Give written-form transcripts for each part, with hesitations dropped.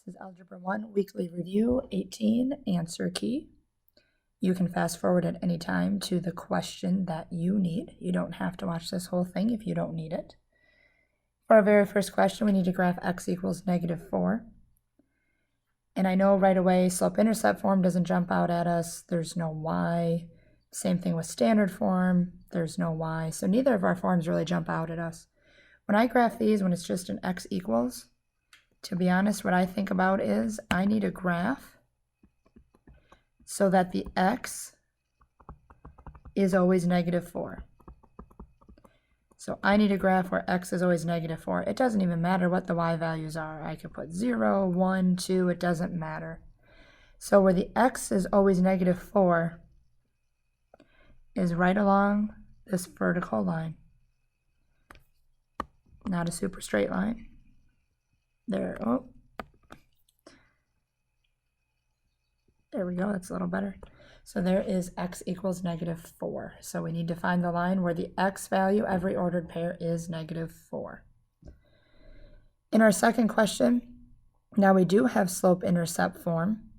This is Algebra 1 Weekly Review 18 Answer Key. You can fast forward at any time to the question that you need. You don't have to watch this whole thing if you don't need it. For our very first question, we need to graph x equals -4. And I know right away slope-intercept form doesn't jump out at us. There's no y. Same thing with standard form. There's no y. So neither of our forms really jump out at us. When I graph these, when it's just an x equals, to be honest, what I think about is I need a graph so that the x is always -4. So I need a graph where x is always -4. It doesn't even matter what the y values are. I could put 0, 1, 2, it doesn't matter. So where the x is always -4 is right along this vertical line. Not a super straight line. There, oh. There we go, that's a little better. So there is x equals -4. So we need to find the line where the x value, every ordered pair, is -4. In our second question, now we do have slope-intercept form.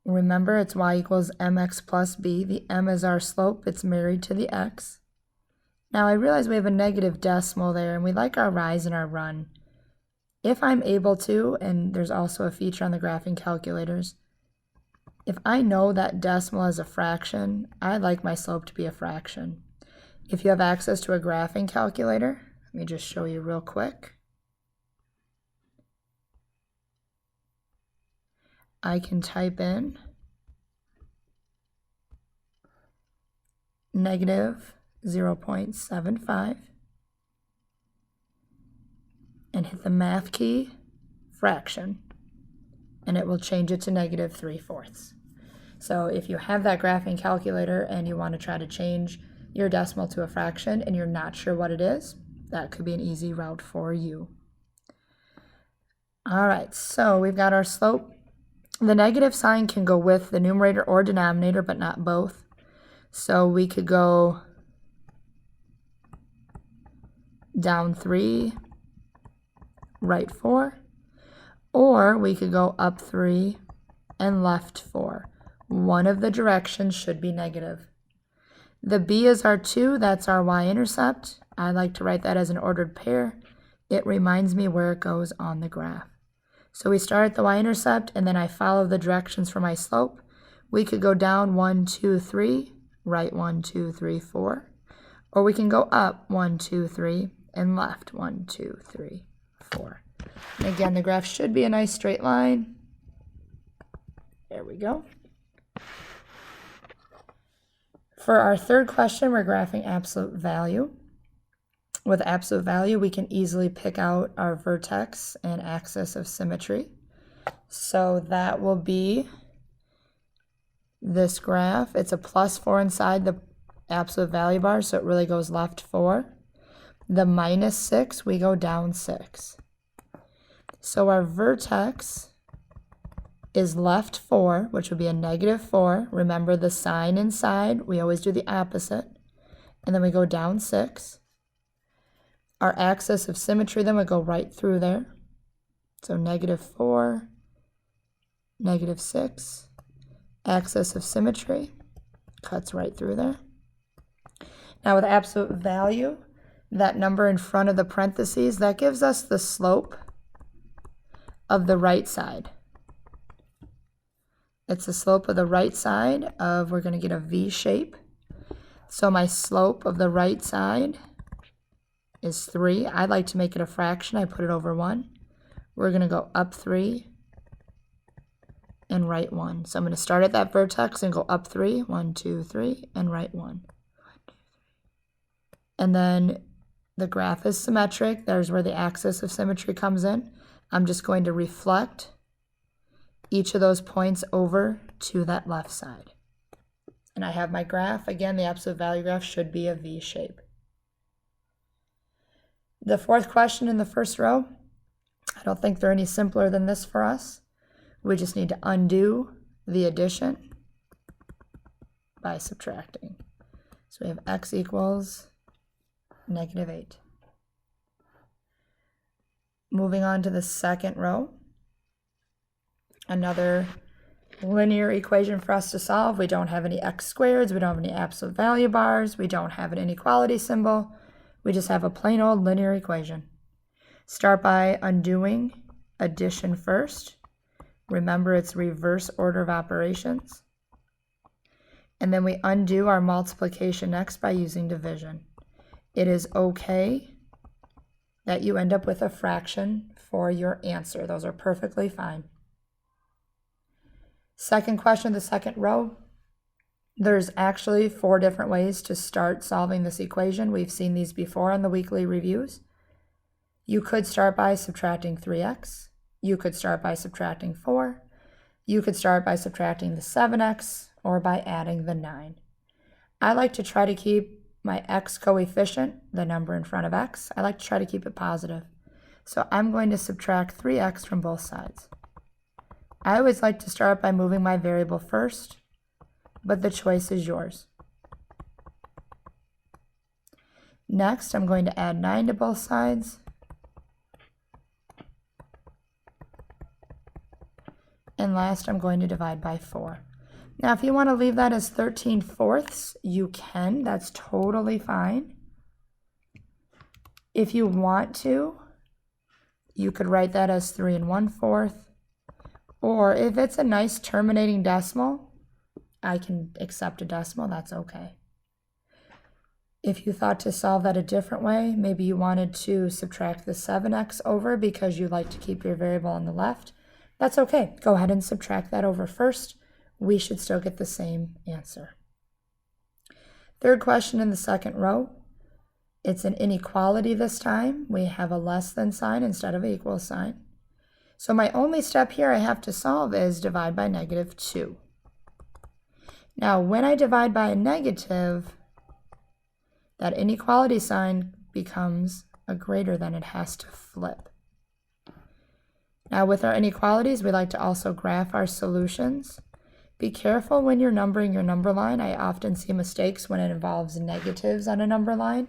Remember, it's y equals mx plus b. The m is our slope, it's married to the x. Now I realize we have a negative decimal there, and we like our rise and our run. If I'm able to, and there's also a feature on the graphing calculators, if I know that decimal is a fraction, I like my slope to be a fraction. If you have access to a graphing calculator, let me just show you real quick. I can type in -0.75 and hit the math key, fraction, and it will change it to -3/4. So if you have that graphing calculator and you want to try to change your decimal to a fraction and you're not sure what it is, that could be an easy route for you. All right, so we've got our slope. The negative sign can go with the numerator or denominator, but not both. So we could go down 3, right 4, or we could go up 3 and left 4. One of the directions should be negative. The b is our 2, that's our y-intercept. I like to write that as an ordered pair. It reminds me where it goes on the graph. So we start at the y-intercept, and then I follow the directions for my slope. We could go down 1, 2, 3, right 1, 2, 3, 4. Or we can go up 1, 2, 3, and left 1, 2, 3, 4. And again, the graph should be a nice straight line. There we go. For our third question, we're graphing absolute value. With absolute value, we can easily pick out our vertex and axis of symmetry. So that will be this graph. It's a +4 inside the absolute value bar, so it really goes left 4. The -6, we go down 6. So our vertex is left 4, which would be a -4. Remember the sign inside, we always do the opposite. And then we go down 6. Our axis of symmetry then would go right through there. So -4, -6. Axis of symmetry cuts right through there. Now with absolute value, that number in front of the parentheses, that gives us the slope of the right side. It's the slope of the right side of, we're going to get a V shape. So my slope of the right side is 3. I like to make it a fraction. I put it over 1. We're going to go up 3 and right 1. So I'm going to start at that vertex and go up 3, 1, 2, 3, and right 1. And then the graph is symmetric. There's where the axis of symmetry comes in. I'm just going to reflect each of those points over to that left side. And I have my graph. Again, the absolute value graph should be a V shape. The fourth question in the first row, I don't think they're any simpler than this for us. We just need to undo the addition by subtracting. So we have x equals -8. Moving on to the second row, Another linear equation for us to solve. We don't have any x squareds, we don't have any absolute value bars, we don't have an inequality symbol. We just have a plain old linear equation. Start by undoing addition first. Remember, it's reverse order of operations. And then we undo our multiplication next by using division. It is okay that you end up with a fraction for your answer. Those are perfectly fine. Second question, the second row. There's actually 4 different ways to start solving this equation. We've seen these before on the weekly reviews. You could start by subtracting 3x. You could start by subtracting 4. You could start by subtracting the 7x or by adding the 9. I like to try to keep my x coefficient, the number in front of x, I like to try to keep it positive. So I'm going to subtract 3x from both sides. I always like to start by moving my variable first, but the choice is yours. Next, I'm going to add 9 to both sides. And last, I'm going to divide by 4. Now, if you want to leave that as 13/4, you can. That's totally fine. If you want to, you could write that as 3 1/4. Or if it's a nice terminating decimal, I can accept a decimal. That's okay. If you thought to solve that a different way, maybe you wanted to subtract the 7x over because you like to keep your variable on the left, that's okay. Go ahead and subtract that over first. We should still get the same answer. Third question in the second row. It's an inequality this time. We have a less than sign instead of an equal sign. So my only step here I have to solve is divide by -2. Now, when I divide by a negative, that inequality sign becomes a greater than. It has to flip. Now, with our inequalities, we like to also graph our solutions. Be careful when you're numbering your number line. I often see mistakes when it involves negatives on a number line.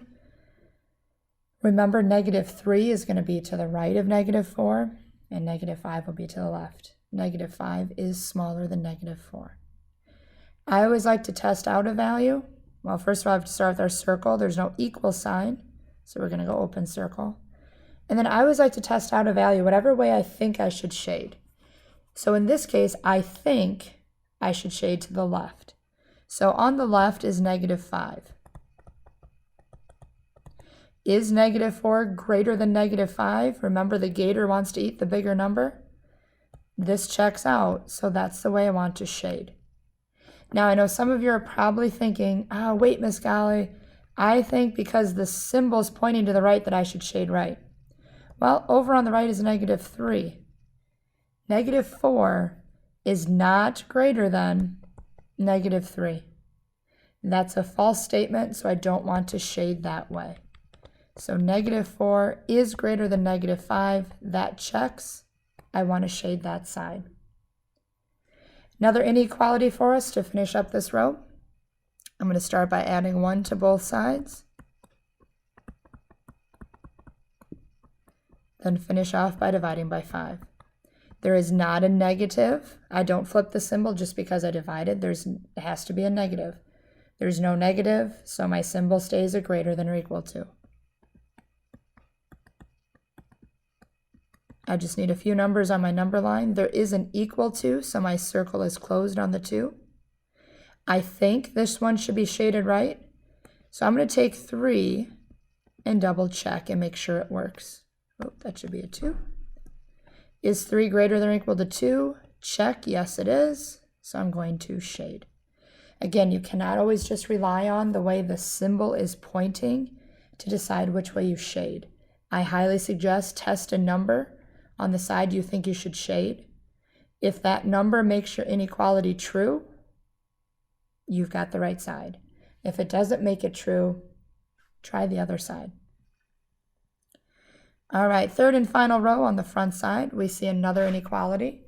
Remember, -3 is going to be to the right of -4, and -5 will be to the left. -5 is smaller than -4. I always like to test out a value. Well, first of all, I have to start with our circle. There's no equal sign, so we're going to go open circle. And then I always like to test out a value whatever way I think I should shade. So in this case, I think I should shade to the left. So on the left is -5. Is -4 greater than -5? Remember, the gator wants to eat the bigger number. This checks out, so that's the way I want to shade. Now, I know some of you are probably thinking, oh, wait, Miss Golly, I think because the symbol's pointing to the right that I should shade right. Well, over on the right is -3. -4 is not greater than -3. That's a false statement, so I don't want to shade that way. So -4 is greater than -5. That checks. I want to shade that side. Another inequality for us to finish up this row. I'm going to start by adding 1 to both sides. Then finish off by dividing by 5. There is not a negative. I don't flip the symbol just because I divided. It has to be a negative. There's no negative, so my symbol stays a greater than or equal to. I just need a few numbers on my number line. There is an equal to, so my circle is closed on the 2. I think this one should be shaded right. So I'm going to take 3 and double check and make sure it works. Oh, that should be a 2. Is 3 greater than or equal to 2? Check. Yes, it is. So I'm going to shade. Again, you cannot always just rely on the way the symbol is pointing to decide which way you shade. I highly suggest test a number on the side you think you should shade. If that number makes your inequality true, you've got the right side. If it doesn't make it true, try the other side. All right, third and final row on the front side, we see another inequality.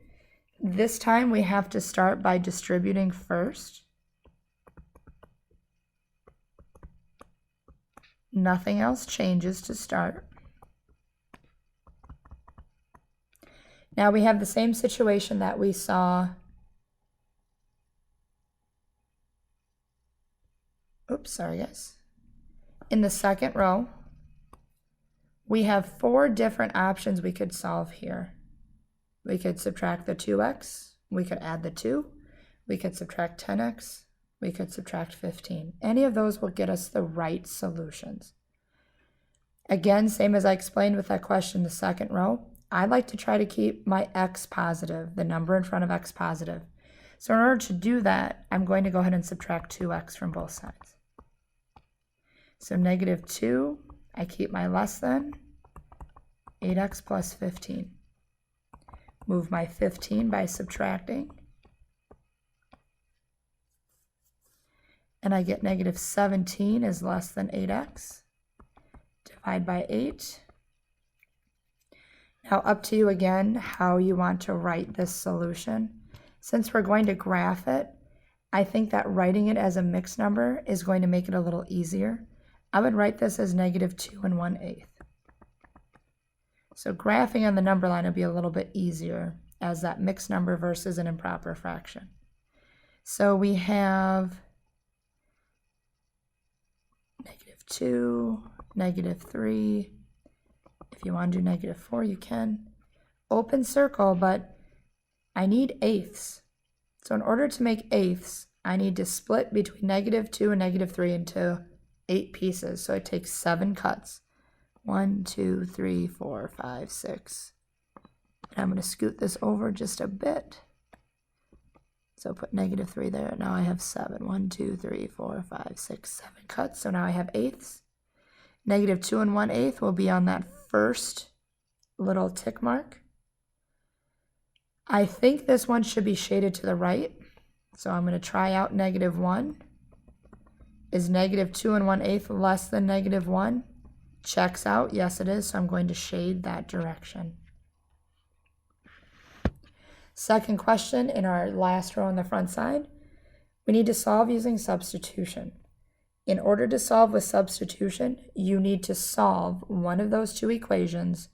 This time we have to start by distributing first. Nothing else changes to start. Now we have the same situation that we saw. Oops, sorry guys. In the second row, we have 4 different options we could solve here. We could subtract the 2x, we could add the 2, we could subtract 10x, we could subtract 15. Any of those will get us the right solutions. Again, same as I explained with that question in the second row, I like to try to keep my x positive, the number in front of x positive. So in order to do that, I'm going to go ahead and subtract 2x from both sides. So negative 2, I keep my less than, 8x plus 15. Move my 15 by subtracting. And I get negative 17 is less than 8x. Divide by 8. Now up to you again how you want to write this solution. Since we're going to graph it, I think that writing it as a mixed number is going to make it a little easier. I would write this as negative 2 1/8. So graphing on the number line will be a little bit easier as that mixed number versus an improper fraction. So we have negative 2, negative 3. If you want to do negative 4, you can. Open circle, but I need eighths. So in order to make eighths, I need to split between negative 2 and negative 3 into 8 pieces. So it takes 7 cuts. 1, 2, 3, 4, 5, 6. And I'm going to scoot this over just a bit. So put negative 3 there. Now I have 7. 1, 2, 3, 4, 5, 6, 7 cuts. So now I have eighths. Negative 2 1/8 will be on that first little tick mark. I think this one should be shaded to the right. So I'm going to try out negative 1. Is negative 2 1/8 less than negative 1? Checks out. Yes, it is. So I'm going to shade that direction. Second question in our last row on the front side, we need to solve using substitution. In order to solve with substitution, you need to solve one of those 2 equations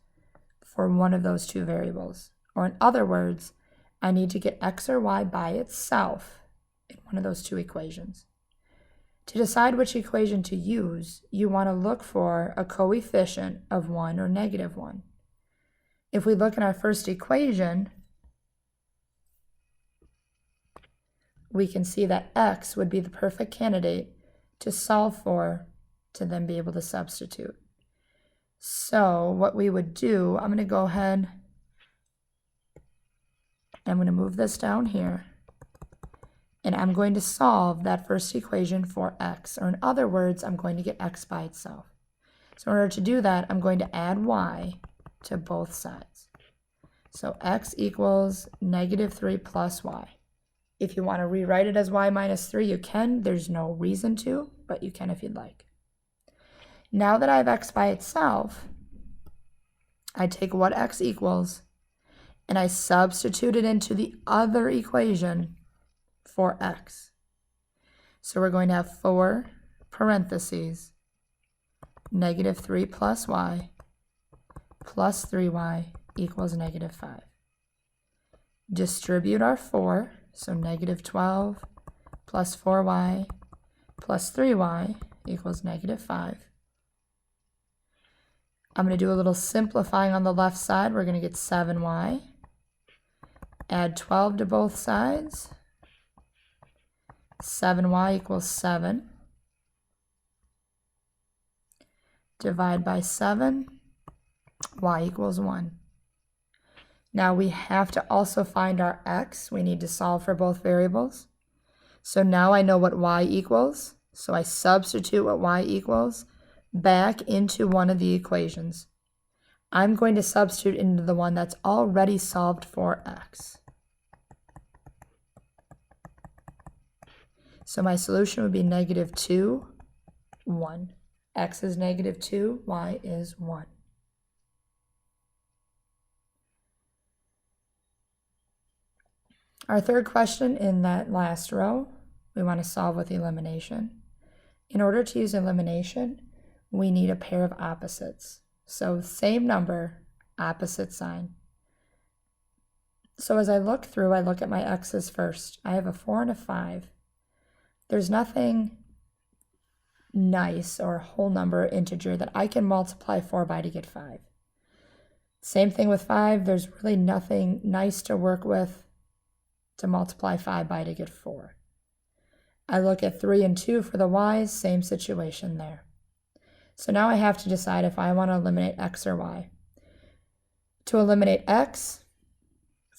for one of those 2 variables. Or in other words, I need to get x or y by itself in one of those 2 equations. To decide which equation to use, you want to look for a coefficient of 1 or negative 1. If we look in our first equation, we can see that x would be the perfect candidate to solve for to then be able to substitute. So what we would do, I'm going to go ahead, I'm going to move this down here, and I'm going to solve that first equation for x, or in other words, I'm going to get x by itself. So in order to do that, I'm going to add y to both sides. So x equals negative 3 plus y. If you want to rewrite it as y minus 3, you can. There's no reason to, but you can if you'd like. Now that I have x by itself, I take what x equals, and I substitute it into the other equation for x. So we're going to have 4 parentheses, negative 3 plus y plus 3y equals negative 5. Distribute our 4. So negative 12 plus 4y plus 3y equals negative 5. I'm going to do a little simplifying on the left side. We're going to get 7y. Add 12 to both sides. 7y equals 7. Divide by 7. Y equals 1. Now we have to also find our x. We need to solve for both variables. So now I know what y equals. So I substitute what y equals back into one of the equations. I'm going to substitute into the one that's already solved for x. So my solution would be negative 2, 1. X is negative 2, y is 1. Our third question in that last row, we want to solve with elimination. In order to use elimination, we need a pair of opposites. So same number, opposite sign. So as I look through, I look at my x's first. I have a 4 and a 5. There's nothing nice or whole number integer that I can multiply 4 by to get 5. Same thing with 5. There's really nothing nice to work with to multiply 5 by to get 4. I look at 3 and 2 for the y's, same situation there. So now I have to decide if I want to eliminate x or y. To eliminate x,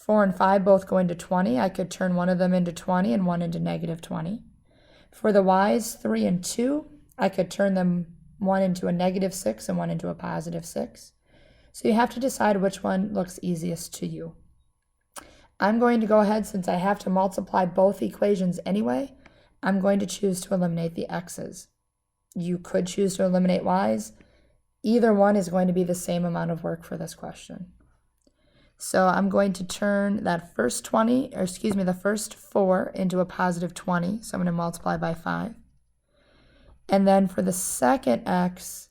4 and 5 both go into 20. I could turn one of them into 20 and one into negative 20. For the y's, 3 and 2, I could turn them one into a negative 6 and one into a positive 6. So you have to decide which one looks easiest to you. I'm going to go ahead, since I have to multiply both equations anyway, I'm going to choose to eliminate the x's. You could choose to eliminate y's. Either one is going to be the same amount of work for this question. So I'm going to turn that first the first 4 into a positive 20. So I'm going to multiply by 5. And then for the second x,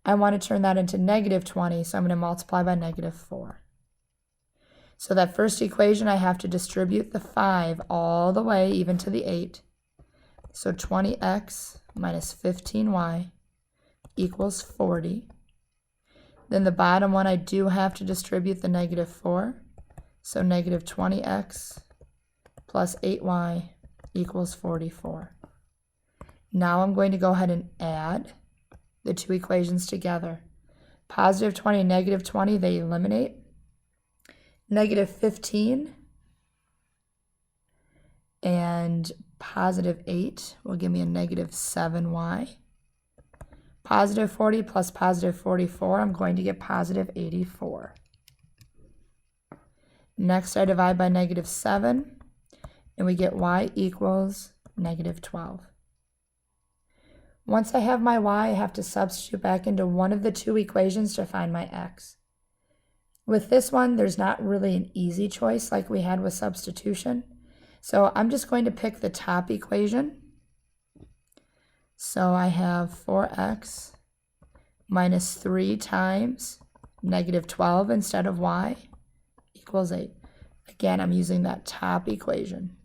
I want to turn that into negative 20. So I'm going to multiply by negative 4. So that first equation, I have to distribute the 5 all the way, even to the 8. So 20x minus 15y equals 40. Then the bottom one, I do have to distribute the negative 4. So negative 20x plus 8y equals 44. Now I'm going to go ahead and add the two equations together. Positive 20 and negative 20, they eliminate. Negative 15 and positive 8 will give me a negative 7y. Positive 40 plus positive 44, I'm going to get positive 84. Next, I divide by negative 7, and we get y equals negative 12. Once I have my y, I have to substitute back into one of the two equations to find my x. With this one, there's not really an easy choice like we had with substitution. So I'm just going to pick the top equation. So I have 4x minus 3 times negative 12 instead of y equals 8. Again, I'm using that top equation.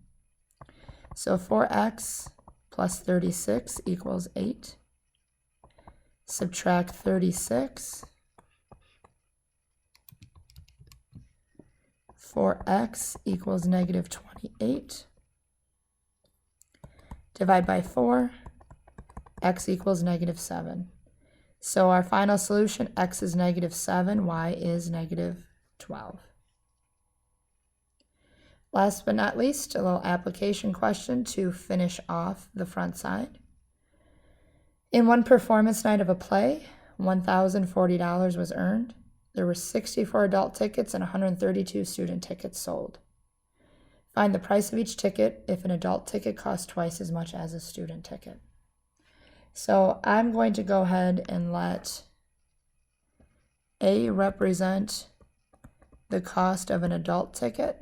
So 4x plus 36 equals 8. Subtract 36. 4x equals negative 28. Divide by 4. X equals negative 7. So our final solution, x is negative 7, y is negative 12. Last but not least, a little application question to finish off the front side. In one performance night of a play, $1,040 was earned. There were 64 adult tickets and 132 student tickets sold. Find the price of each ticket if an adult ticket costs twice as much as a student ticket. So I'm going to go ahead and let A represent the cost of an adult ticket.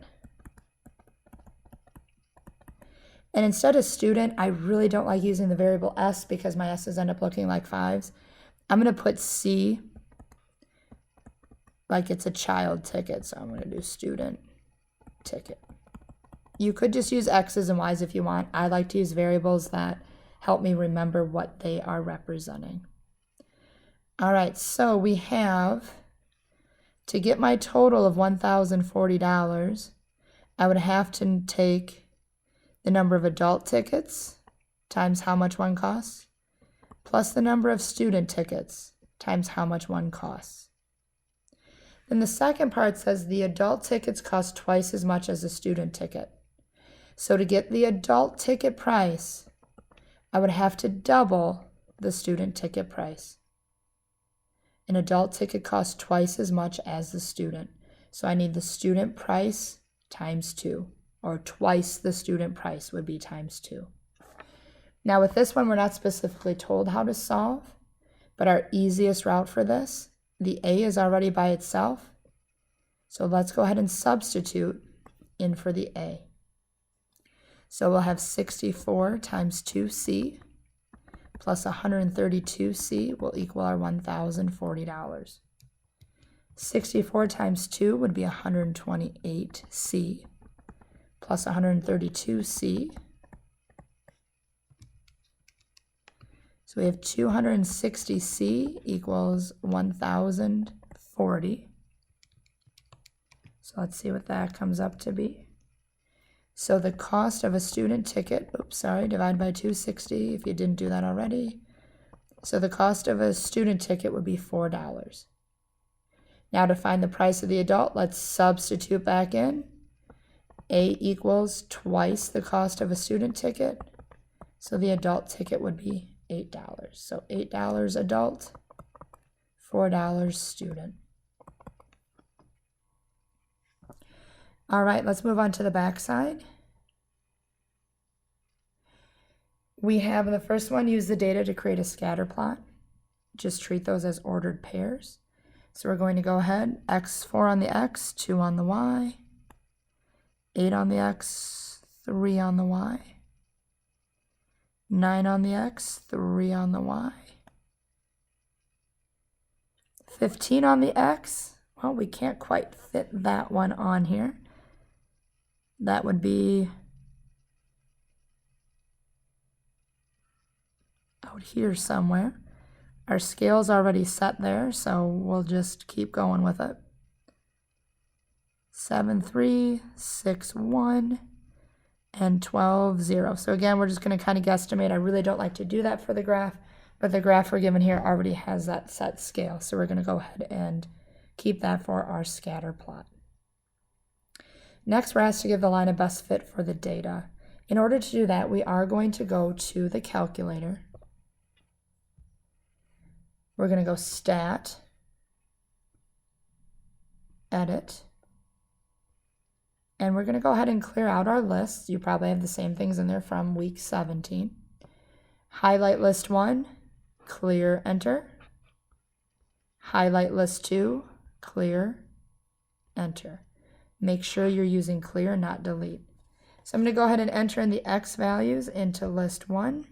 And instead of student, I really don't like using the variable S because my S's end up looking like 5s. I'm going to put C like it's a child ticket. So I'm going to do student ticket. You could just use X's and Y's if you want. I like to use variables that help me remember what they are representing. All right, so we have, to get my total of $1,040, I would have to take the number of adult tickets times how much one costs, plus the number of student tickets times how much one costs. Then the second part says the adult tickets cost twice as much as a student ticket. So to get the adult ticket price, I would have to double the student ticket price. An adult ticket costs twice as much as the student. So I need the student price times 2, or twice the student price would be times 2. Now with this one, we're not specifically told how to solve, but our easiest route for this, the A is already by itself. So let's go ahead and substitute in for the A. So we'll have 64 times 2C plus 132C will equal our $1,040. 64 times 2 would be 128C plus 132C. So we have 260C equals 1040. So let's see what that comes up to be. So the cost of a student ticket, divide by 260 if you didn't do that already. So the cost of a student ticket would be $4. Now to find the price of the adult, let's substitute back in. A equals twice the cost of a student ticket. So the adult ticket would be $8. So $8 adult, $4 student. All right, let's move on to the back side. We have in the first one, use the data to create a scatter plot. Just treat those as ordered pairs. So we're going to go ahead, 4 on the x, 2 on the y, 8 on the x, 3 on the y, 9 on the x, 3 on the y, 15 on the x. Well, we can't quite fit that one on here. That would be out here somewhere. Our scale's already set there, so we'll just keep going with it. 7, 3, 6, 1, and 12, 0. So again, we're just going to kind of guesstimate. I really don't like to do that for the graph, but the graph we're given here already has that set scale. So we're going to go ahead and keep that for our scatter plot. Next, we're asked to give the line a best fit for the data. In order to do that, we are going to go to the calculator. We're going to go Stat, Edit, and we're going to go ahead and clear out our lists. You probably have the same things in there from week 17. Highlight list 1, clear, enter. Highlight list 2, clear, enter. Make sure you're using clear, not delete. So I'm going to go ahead and enter in the X values into list 1.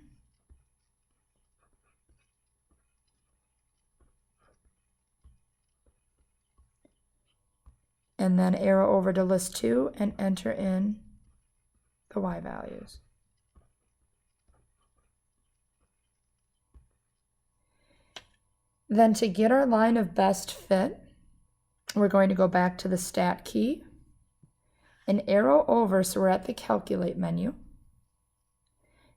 And then arrow over to list 2 and enter in the Y values. Then to get our line of best fit, we're going to go back to the Stat key and arrow over, so we're at the Calculate menu,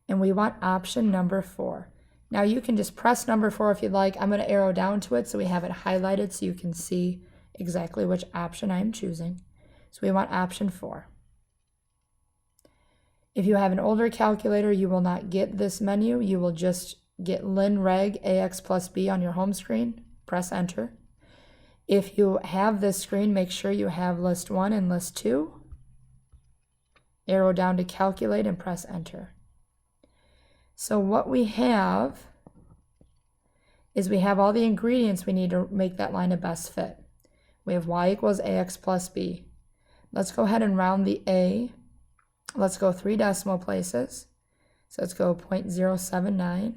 and we want option number 4. Now you can just press number 4 if you'd like. I'm going to arrow down to it so we have it highlighted so you can see exactly which option I'm choosing. So we want option 4. If you have an older calculator, you will not get this menu. You will just get linreg ax plus b on your home screen. Press enter. If you have this screen, make sure you have list 1 and list 2. Arrow down to calculate and press enter. So what we have is we have all the ingredients we need to make that line a best fit. We have y equals ax plus b. Let's go ahead and round the a. Let's go 3 decimal places. So let's go 0.079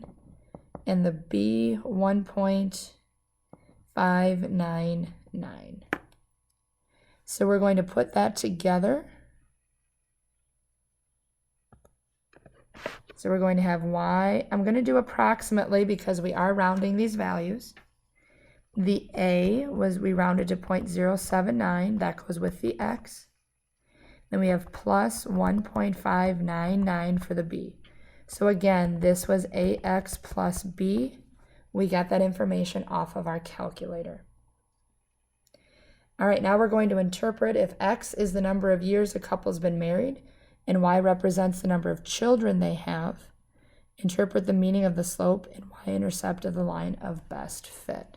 and the b 1.599. So we're going to put that together. So we're going to have y, I'm going to do approximately because we are rounding these values. The a was, we rounded to 0.079, that goes with the x. Then we have plus 1.599 for the b. So again, this was ax plus b. We got that information off of our calculator. All right, now we're going to interpret if x is the number of years a couple's been married and y represents the number of children they have. Interpret the meaning of the slope and y-intercept of the line of best fit.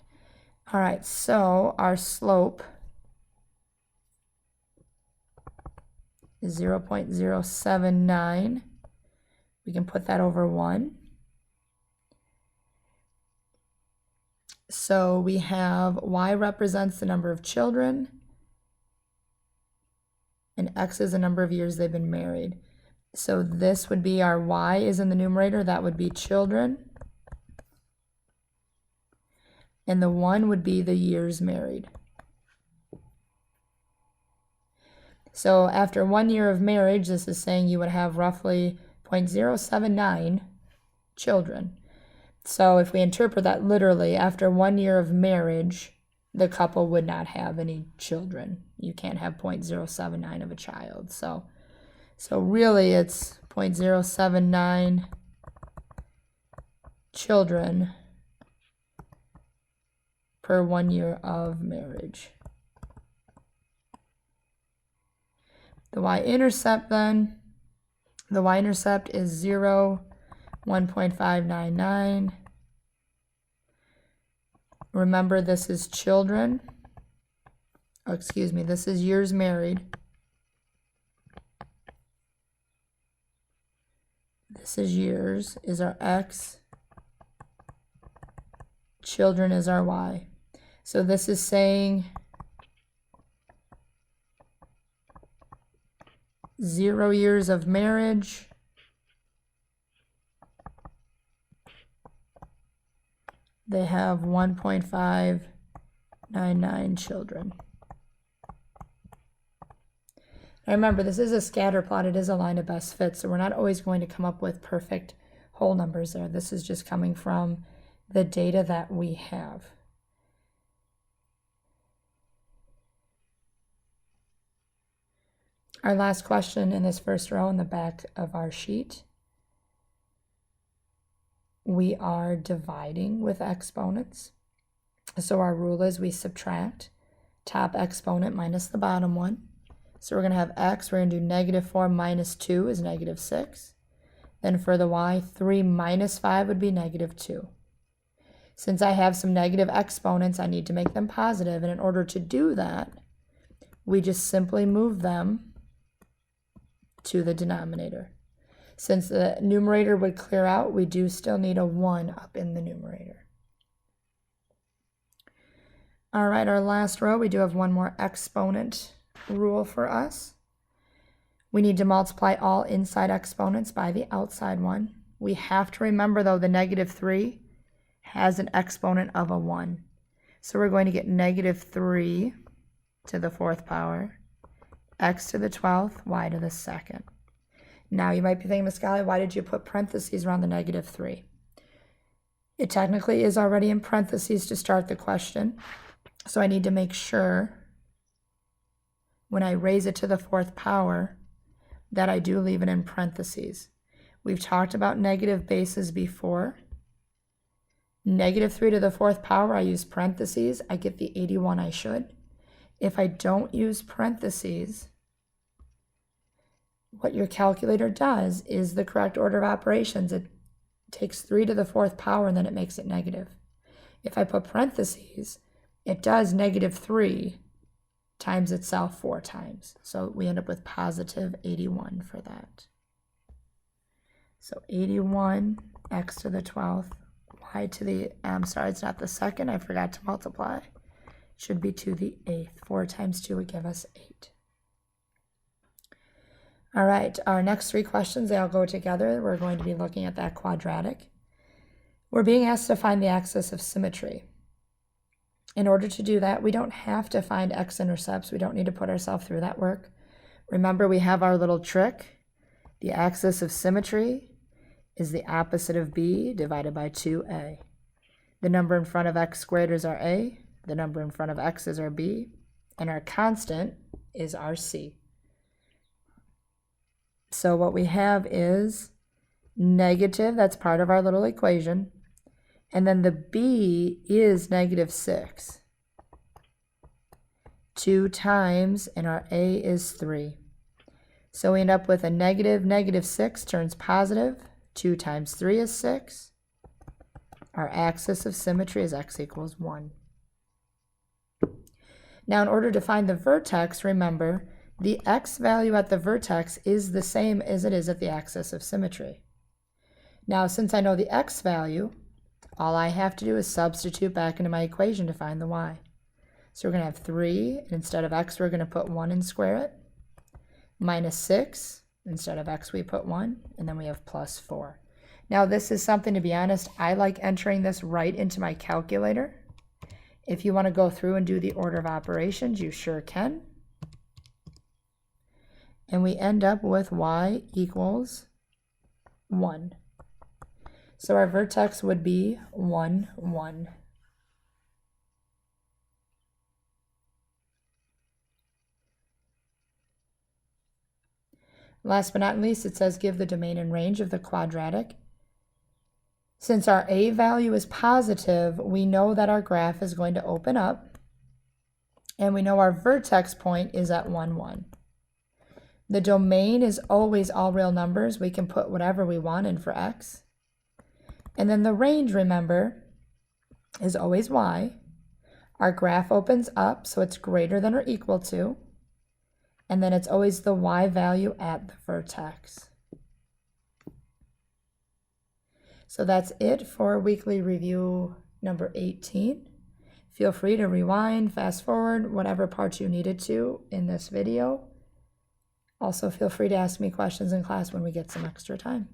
All right, so our slope is 0.079. We can put that over 1. So we have y represents the number of children, and x is the number of years they've been married. So this would be our y is in the numerator, that would be children. And the 1 would be the years married. So after 1 year of marriage, this is saying you would have roughly 0.079 children. So if we interpret that literally, after 1 year of marriage, the couple would not have any children. You can't have 0.079 of a child. So really it's 0.079 children per 1 year of marriage. The y-intercept then, the y-intercept is 0, 1.599. Remember, this is children. Oh, excuse me, this is years married. This is years, is our x. Children is our y. So this is saying 0 years of marriage. They have 1.599 children. Now remember, this is a scatter plot. It is a line of best fit, so we're not always going to come up with perfect whole numbers there. This is just coming from the data that we have. Our last question in this first row in the back of our sheet. We are dividing with exponents. So our rule is we subtract top exponent minus the bottom one. So we're going to have x, we're going to do -4 minus 2 is -6. Then for the y, 3 minus 5 would be -2. Since I have some negative exponents, I need to make them positive. And in order to do that, we just simply move them to the denominator. Since the numerator would clear out, we do still need a 1 up in the numerator. All right, our last row, we do have one more exponent rule for us. We need to multiply all inside exponents by the outside one. We have to remember, though, the -3 has an exponent of a 1. So we're going to get -3 to the 4th power, x to the 12th, y to the 2nd. Now you might be thinking, Miss Golly, why did you put parentheses around the -3? It technically is already in parentheses to start the question, so I need to make sure when I raise it to the 4th power that I do leave it in parentheses. We've talked about negative bases before. -3 to the 4th power, I use parentheses, I get the 81 I should. If I don't use parentheses, what your calculator does is the correct order of operations. It takes 3 to the 4th power and then it makes it negative. If I put parentheses, it does -3 times itself 4 times. So we end up with positive 81 for that. So 81, x to the 12th, y to the, I'm sorry, it's not the 2nd, I forgot to multiply. It should be to the 8th. 4 times 2 would give us 8. All right, our next 3 questions, they all go together. We're going to be looking at that quadratic. We're being asked to find the axis of symmetry. In order to do that, we don't have to find x-intercepts. We don't need to put ourselves through that work. Remember, we have our little trick. The axis of symmetry is the opposite of b divided by 2a. The number in front of x squared is our a, the number in front of x is our b, and our constant is our c. So what we have is negative, that's part of our little equation, and then the b is -6. 2 times, and our a is 3. So we end up with a -6 turns positive. 2 times 3 is 6. Our axis of symmetry is x equals 1. Now in order to find the vertex, remember, the x value at the vertex is the same as it is at the axis of symmetry. Now, since I know the x value, all I have to do is substitute back into my equation to find the y. So we're going to have 3, and instead of x, we're going to put 1 and square it. -6, instead of x, we put 1, and then we have +4. Now, this is something, to be honest, I like entering this right into my calculator. If you want to go through and do the order of operations, you sure can. And we end up with y equals 1. So our vertex would be 1, 1. Last but not least, it says give the domain and range of the quadratic. Since our a value is positive, we know that our graph is going to open up, and we know our vertex point is at 1, 1. The domain is always all real numbers. We can put whatever we want in for x. And then the range, remember, is always y. Our graph opens up, so it's greater than or equal to. And then it's always the y value at the vertex. So that's it for weekly review number 18. Feel free to rewind, fast forward, whatever parts you needed to in this video. Also, feel free to ask me questions in class when we get some extra time.